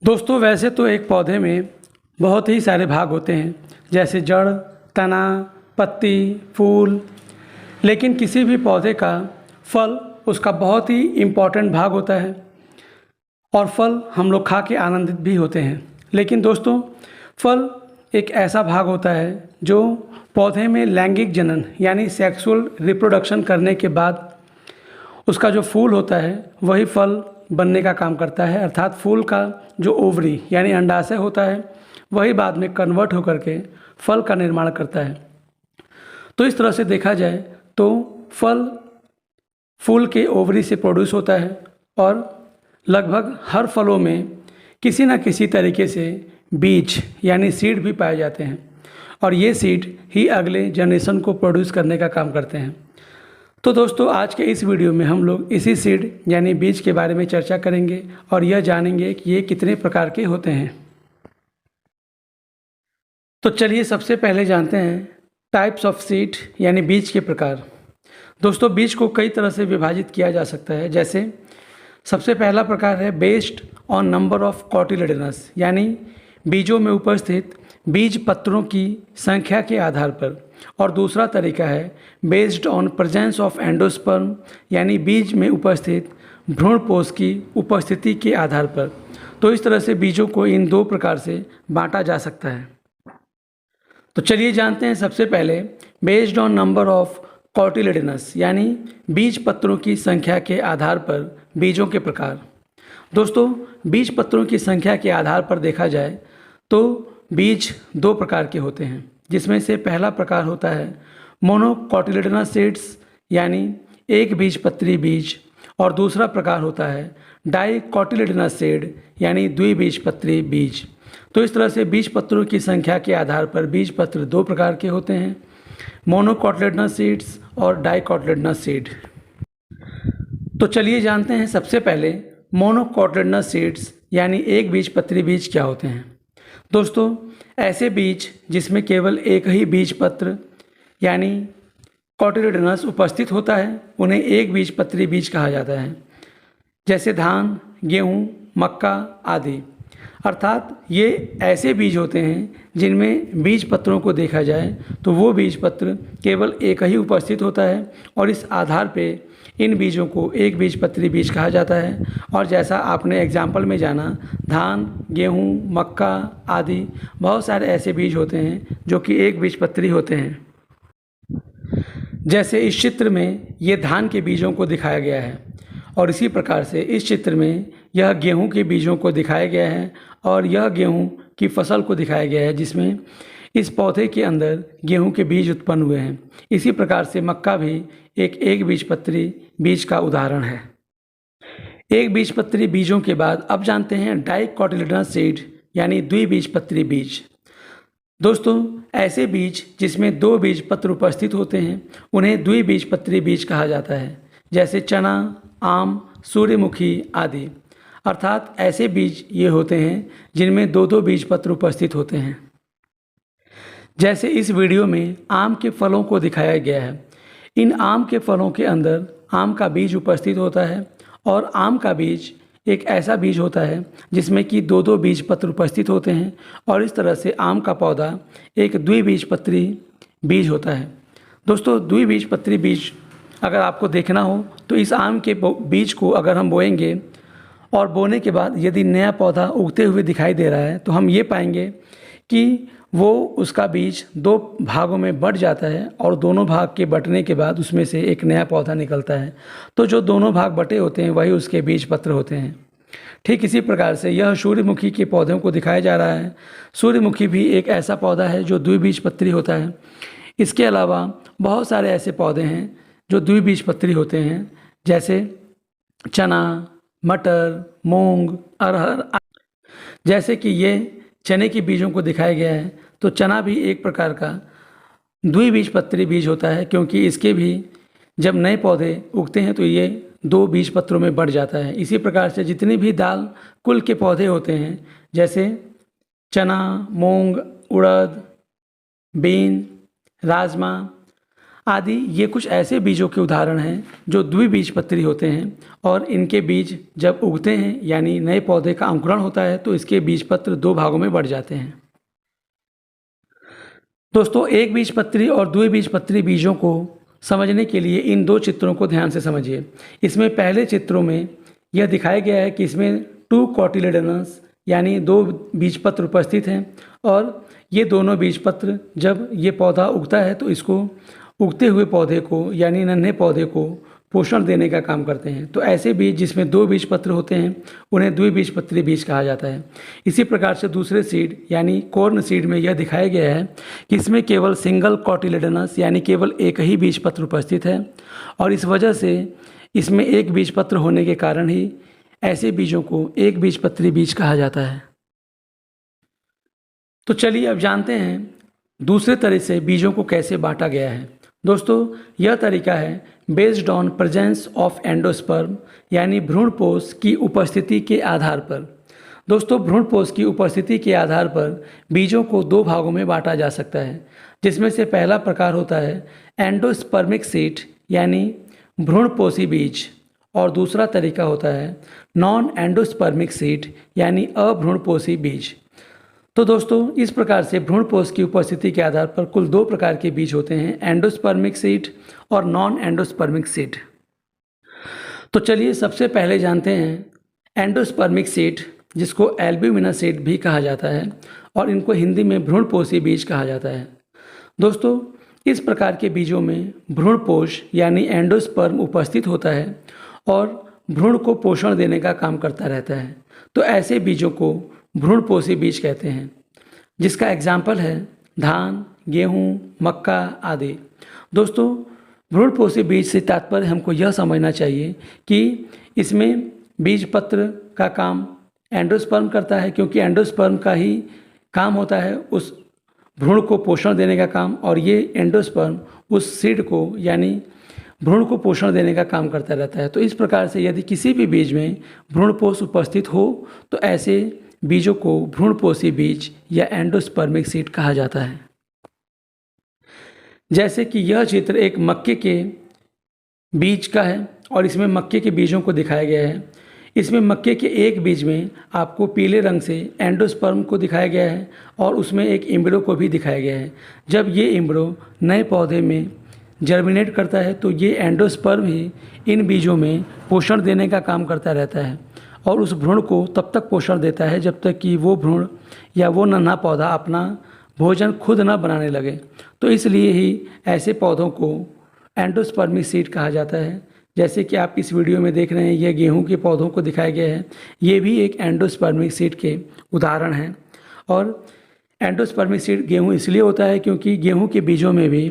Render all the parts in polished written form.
दोस्तों वैसे तो एक पौधे में बहुत ही सारे भाग होते हैं, जैसे जड़, तना, पत्ती, फूल। लेकिन किसी भी पौधे का फल उसका बहुत ही इम्पॉर्टेंट भाग होता है और फल हम लोग खा के आनंदित भी होते हैं। लेकिन दोस्तों फल एक ऐसा भाग होता है जो पौधे में लैंगिक जनन यानी सेक्सुअल रिप्रोडक्शन करने के बाद उसका जो फूल होता है वही फल बनने का काम करता है। अर्थात फूल का जो ओवरी यानी अंडाशय होता है वही बाद में कन्वर्ट होकर के फल का निर्माण करता है। तो इस तरह से देखा जाए तो फल फूल के ओवरी से प्रोड्यूस होता है और लगभग हर फलों में किसी न किसी तरीके से बीज यानी सीड भी पाए जाते हैं और ये सीड ही अगले जनरेशन को प्रोड्यूस करने का काम करते हैं। तो दोस्तों आज के इस वीडियो में हम लोग इसी सीड यानी बीज के बारे में चर्चा करेंगे और यह जानेंगे कि ये कितने प्रकार के होते हैं। तो चलिए सबसे पहले जानते हैं टाइप्स ऑफ सीड यानी बीज के प्रकार। दोस्तों बीज को कई तरह से विभाजित किया जा सकता है। जैसे सबसे पहला प्रकार है बेस्ड ऑन नंबर ऑफ कॉटिलेडनस यानी बीजों में उपस्थित बीज पत्रों की संख्या के आधार पर, और दूसरा तरीका है based on presence of endosperm यानी बीज में उपस्थित भ्रूणपोष की उपस्थिति के आधार पर। तो इस तरह से बीजों को इन दो प्रकार से बांटा जा सकता है। तो चलिए जानते हैं सबसे पहले बेस्ड ऑन नंबर ऑफ कॉटिलेडनस यानी बीज पत्रों की संख्या के आधार पर बीजों के प्रकार। दोस्तों बीज पत्रों की संख्या के आधार पर देखा जाए तो बीज दो प्रकार के होते हैं, जिसमें से पहला प्रकार होता है मोनोकॉटिलेडनस सीड्स यानी एक बीजपत्री बीज, और दूसरा प्रकार होता है डाइकॉटिलेडनस सीड यानी द्विबीजपत्री बीज। तो इस तरह से बीज पत्रों की संख्या के आधार पर बीज पत्र दो प्रकार के होते हैं, मोनोकॉटिलेडनस सीड्स और डाइकॉटिलेडनस सीड। तो चलिए जानते हैं सबसे पहले मोनोकॉटिलेडनस सीड्स यानी एक बीजपत्री बीज क्या होते हैं। दोस्तों ऐसे बीज जिसमें केवल एक ही बीज पत्र यानी कॉटिलेडनस उपस्थित होता है उन्हें एक बीजपत्री बीज कहा जाता है, जैसे धान, गेहूँ, मक्का आदि। अर्थात ये ऐसे बीज होते हैं जिनमें बीज पत्रों को देखा जाए तो वो बीज पत्र केवल एक ही उपस्थित होता है और इस आधार पे इन बीजों को एक बीजपत्री बीज कहा जाता है। और जैसा आपने एग्जाम्पल में जाना, धान, गेहूँ, मक्का आदि बहुत सारे ऐसे बीज होते हैं जो कि एक बीजपत्री होते हैं। जैसे इस चित्र में ये धान के बीजों को दिखाया गया है और इसी प्रकार से इस चित्र में यह गेहूं के बीजों को दिखाया गया है और यह गेहूं की फसल को दिखाया गया है जिसमें इस पौधे के अंदर गेहूं के बीज उत्पन्न हुए हैं। इसी प्रकार से मक्का भी एक बीजपत्री बीज का उदाहरण है। एक बीजपत्री बीजों के बाद अब जानते हैं डाइकॉटिलेडनस सीड यानी द्विबीजपत्री बीज। दोस्तों ऐसे बीज जिसमें दो बीज पत्र उपस्थित होते हैं उन्हें द्विबीजपत्री बीज कहा जाता है, जैसे चना, आम, सूर्यमुखी आदि। अर्थात ऐसे बीज ये होते हैं जिनमें दो दो बीज पत्र उपस्थित होते हैं। जैसे इस वीडियो में आम के फलों को दिखाया गया है, इन आम के फलों के अंदर आम का बीज उपस्थित होता है और आम का बीज एक ऐसा बीज होता है जिसमें कि दो दो बीज पत्र उपस्थित होते हैं और इस तरह से आम का पौधा एक द्विबीजपत्री बीज होता है। दोस्तों द्विबीजपत्री बीज अगर आपको देखना हो तो इस आम के बीज को अगर हम बोएंगे और बोने के बाद यदि नया पौधा उगते हुए दिखाई दे रहा है तो हम ये पाएंगे कि वो उसका बीज दो भागों में बट जाता है और दोनों भाग के बटने के बाद उसमें से एक नया पौधा निकलता है। तो जो दोनों भाग बटे होते हैं वही उसके बीज पत्र होते हैं। ठीक इसी प्रकार से यह सूर्यमुखी के पौधों को दिखाया जा रहा है। सूर्यमुखी भी एक ऐसा पौधा है जो द्विबीजपत्री होता है। इसके अलावा बहुत सारे ऐसे पौधे हैं जो द्विबीजपत्री होते हैं, जैसे चना, मटर, मूंग, अरहर। जैसे कि ये चने के बीजों को दिखाया गया है तो चना भी एक प्रकार का द्विबीजपत्री बीज होता है, क्योंकि इसके भी जब नए पौधे उगते हैं तो ये दो बीज पत्रों में बढ़ जाता है। इसी प्रकार से जितने भी दाल कुल के पौधे होते हैं, जैसे चना, मूंग, उड़द, बीन, राजमा आदि ये कुछ ऐसे बीजों के उदाहरण हैं जो द्विबीजपत्री होते हैं और इनके बीज जब उगते हैं यानी नए पौधे का अंकुरण होता है तो इसके बीजपत्र 2 भागों में बढ़ जाते हैं। दोस्तों, एक बीजपत्री और द्विबीजपत्री बीजों को समझने के लिए इन 2 चित्रों को ध्यान से समझिए। इसमें पहले चित्रों में यह दिखाया गया है कि इसमें 2 कोटिलेडोनस यानी 2 बीजपत्र उपस्थित हैं और ये दोनों बीजपत्र जब ये पौधा उगता है तो इसको उगते हुए पौधे को यानी नन्हे पौधे को पोषण देने का काम करते हैं। तो ऐसे बीज जिसमें 2 बीजपत्र होते हैं उन्हें द्विबीजपत्री बीज कहा जाता है। इसी प्रकार से दूसरे सीड यानी कॉर्न सीड में यह दिखाया गया है कि इसमें केवल सिंगल कोटिलेडोनस यानी केवल एक ही बीजपत्र उपस्थित है और इस वजह से इसमें एक बीजपत्र होने के कारण ही ऐसे बीजों को एक बीजपत्री बीज कहा जाता है। तो चलिए अब जानते हैं दूसरे तरह से बीजों को कैसे बांटा गया है। दोस्तों, यह तरीका है based on presence of endosperm यानी भ्रूणपोष की उपस्थिति के आधार पर। दोस्तों, भ्रूणपोष की उपस्थिति के आधार पर बीजों को 2 भागों में बांटा जा सकता है, जिसमें से पहला प्रकार होता है एंडोस्पर्मिक सीड यानी भ्रूणपोषी बीज और दूसरा तरीका होता है नॉन एंडोस्पर्मिक सीड यानी अभ्रूणपोषी बीज। तो दोस्तों, इस प्रकार से भ्रूणपोष की उपस्थिति के आधार पर कुल 2 प्रकार के बीज होते हैं, एंडोस्पर्मिक सीड और नॉन एंडोस्पर्मिक सीड। तो चलिए सबसे पहले जानते हैं एंडोस्पर्मिक सीड, जिसको एल्ब्यूमिना सीड भी कहा जाता है और इनको हिंदी में भ्रूणपोषी बीज कहा जाता है। दोस्तों, इस प्रकार के बीजों में भ्रूणपोष यानी एंडोस्पर्म उपस्थित होता है और भ्रूण को पोषण देने का काम करता रहता है। तो ऐसे बीजों को भ्रूणपोषी बीज कहते हैं, जिसका एग्जाम्पल है धान, गेहूँ, मक्का आदि। दोस्तों, भ्रूणपोषी बीज से तात्पर्य हमको यह समझना चाहिए कि इसमें बीजपत्र का काम एंडोस्पर्म करता है, क्योंकि एंडोस्पर्म का ही काम होता है उस भ्रूण को पोषण देने का काम, और ये एंडोस्पर्म उस सीड को यानी भ्रूण को पोषण देने का काम करता रहता है। तो इस प्रकार से यदि किसी भी बीज में भ्रूणपोष उपस्थित हो तो ऐसे बीजों को भ्रूणपोषी बीज या एंडोस्पर्मिक सीड कहा जाता है। जैसे कि यह चित्र एक मक्के के बीज का है और इसमें मक्के के बीजों को दिखाया गया है। इसमें मक्के के एक बीज में आपको पीले रंग से एंडोस्पर्म को दिखाया गया है और उसमें एक इम्ब्रो को भी दिखाया गया है। जब ये इम्ब्रो नए पौधे में जर्मिनेट करता है तो ये एंडोस्पर्म ही इन बीजों में पोषण देने का काम करता रहता है और उस भ्रूण को तब तक पोषण देता है जब तक कि वो भ्रूण या वो नन्हा पौधा अपना भोजन खुद न बनाने लगे। तो इसलिए ही ऐसे पौधों को एंडोस्पर्मिक सीड कहा जाता है। जैसे कि आप इस वीडियो में देख रहे हैं, यह गेहूं के पौधों को दिखाया गया है। ये भी एक एंडोस्पर्मिक सीड के उदाहरण हैं। और एंडोस्पर्मिक सीड गेहूं इसलिए होता है क्योंकि गेहूं के बीजों में भी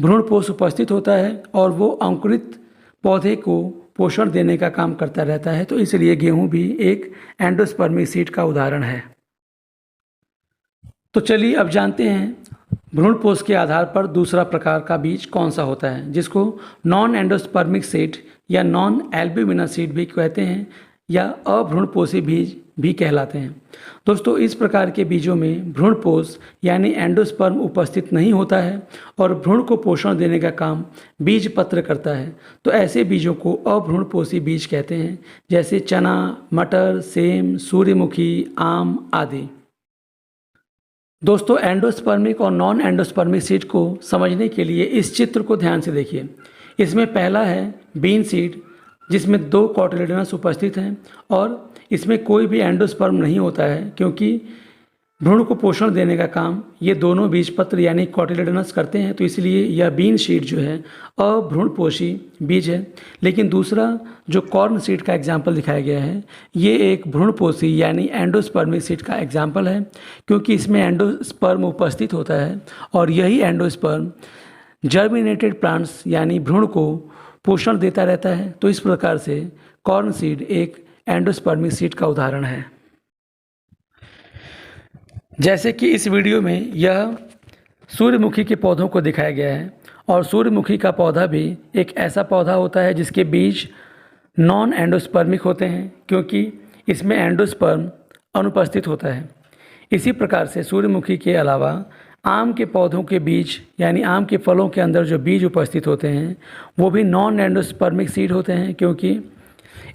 भ्रूणपोष उपस्थित होता है और वो अंकुरित पौधे को पोषण देने का काम करता रहता है। तो इसलिए गेहूं भी एक एंडोस्पर्मिक सीड का उदाहरण है। तो चलिए अब जानते हैं भ्रूणपोष के आधार पर दूसरा प्रकार का बीज कौन सा होता है, जिसको नॉन एंडोस्पर्मिक सीड या नॉन एल्ब्यूमिना सीड भी कहते हैं या अभ्रूणपोषी बीज भी कहलाते हैं। दोस्तों, इस प्रकार के बीजों में भ्रूणपोष यानी एंडोस्पर्म उपस्थित नहीं होता है और भ्रूण को पोषण देने का काम बीज पत्र करता है। तो ऐसे बीजों को अभ्रूणपोषी बीज कहते हैं, जैसे चना, मटर, सेम, सूर्यमुखी, आम आदि। दोस्तों, एंडोस्पर्मिक और नॉन एंडोस्पर्मिक सीड को समझने के लिए इस चित्र को ध्यान से देखिए। इसमें पहला है बीन सीड, जिसमें 2 कोटिलेडोनस उपस्थित हैं और इसमें कोई भी एंडोस्पर्म नहीं होता है, क्योंकि भ्रूण को पोषण देने का काम ये दोनों बीजपत्र यानी कोटिलेडोनस करते हैं। तो इसलिए यह बीन सीड जो है अभ्रूणपोषी बीज है। लेकिन दूसरा जो कॉर्न सीड का एग्जाम्पल दिखाया गया है, ये एक भ्रूणपोषी यानी एंडोस्पर्मिक सीड का एग्जाम्पल है, क्योंकि इसमें एंडोस्पर्म उपस्थित होता है और यही एंडोस्पर्म जर्मिनेटेड प्लांट्स यानी भ्रूण को पोषण देता रहता है। तो इस प्रकार से कॉर्न सीड एक एंडोस्पर्मिक सीड का उदाहरण है। जैसे कि इस वीडियो में यह सूर्यमुखी के पौधों को दिखाया गया है और सूर्यमुखी का पौधा भी एक ऐसा पौधा होता है जिसके बीज नॉन एंडोस्पर्मिक होते हैं, क्योंकि इसमें एंडोस्पर्म अनुपस्थित होता है। इसी प्रकार से सूर्यमुखी के अलावा आम के पौधों के बीज यानी आम के फलों के अंदर जो बीज उपस्थित होते हैं वो भी नॉन एंडोस्पर्मिक सीड होते हैं, क्योंकि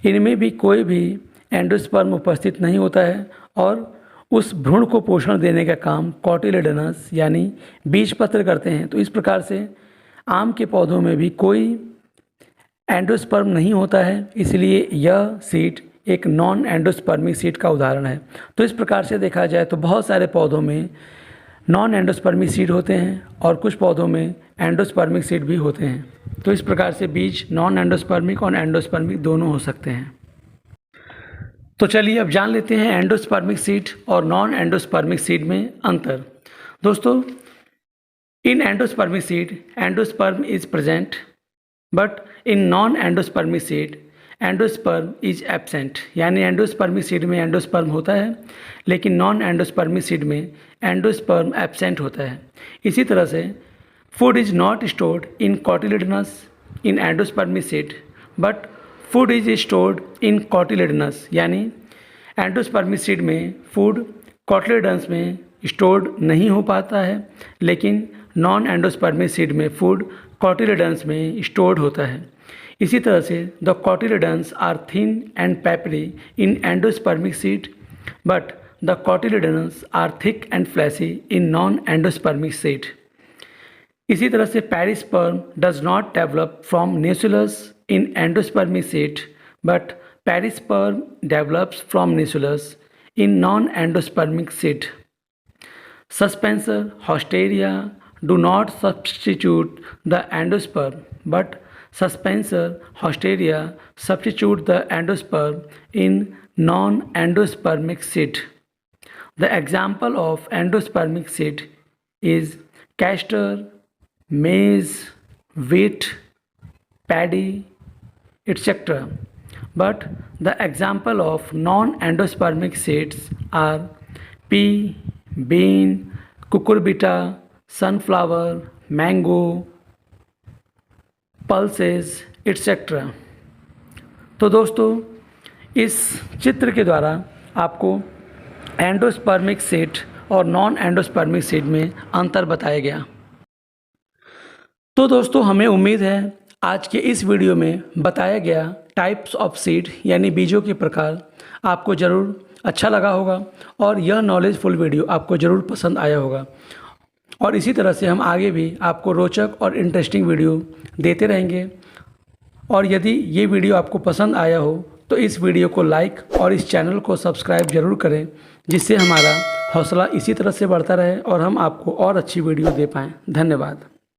इनमें भी कोई भी एंडोस्पर्म उपस्थित नहीं होता है और उस भ्रूण को पोषण देने का काम कॉटिलेडोनस यानी बीजपत्र करते हैं। तो इस प्रकार से आम के पौधों में भी कोई एंडोस्पर्म नहीं होता है, इसलिए यह सीड एक नॉन एंडोस्पर्मिक सीड का उदाहरण है। तो इस प्रकार से देखा जाए तो बहुत सारे पौधों में नॉन एंडोस्पर्मिक सीड होते हैं और कुछ पौधों में एंडोस्पर्मिक सीड भी होते हैं। तो इस प्रकार से बीज नॉन एंडोस्पर्मिक और एंडोस्पर्मिक दोनों हो सकते हैं। तो चलिए अब जान लेते हैं एंडोस्पर्मिक सीड और नॉन एंडोस्पर्मिक सीड में अंतर। दोस्तों, in endospermic seed endosperm is present but in non endospermic seed endosperm is absent, यानी एंडोस्पर्मिक सीड में एंडोस्पर्म होता है लेकिन नॉन एंडोस्पर्मिक सीड में एंडोस्पर्म एब्सेंट होता है। इसी तरह से food is not stored in cotyledons in endospermic seed but food is stored in cotyledons, यानी एंडोस्पर्मिक सीड में फूड कॉटिलेडोनस में स्टोर्ड नहीं हो पाता है लेकिन नॉन एंडोस्पर्मिक सीड में फूड कॉटिलेडोनस में स्टोर्ड होता है। इसी तरह से the cotyledons are thin and papery in endospermic seed but the cotyledons are thick and fleshy in non endospermic seed. इसी तरह से perisperm does not develop from nucleus in endospermic seed but perisperm develops from nucleus in non endospermic seed. Suspensor haustoria do not substitute the endosperm but Suspenser hostera substitute the endosperm in non-endospermic seed. The example of endospermic seed is castor, maize, wheat, paddy, etc. But the example of non-endospermic seeds are pea, bean, cucurbita, sunflower, mango, pulses, etc. तो दोस्तों, इस चित्र के द्वारा आपको endospermic seed और non endospermic seed में अंतर बताया गया। तो दोस्तों, हमें उम्मीद है आज के इस वीडियो में बताया गया टाइप्स ऑफ सीड यानी बीजों के प्रकार आपको ज़रूर अच्छा लगा होगा और यह नॉलेजफुल वीडियो आपको ज़रूर पसंद आया होगा। और इसी तरह से हम आगे भी आपको रोचक और इंटरेस्टिंग वीडियो देते रहेंगे। और यदि ये वीडियो आपको पसंद आया हो तो इस वीडियो को लाइक और इस चैनल को सब्सक्राइब जरूर करें, जिससे हमारा हौसला इसी तरह से बढ़ता रहे और हम आपको और अच्छी वीडियो दे पाएँ। धन्यवाद।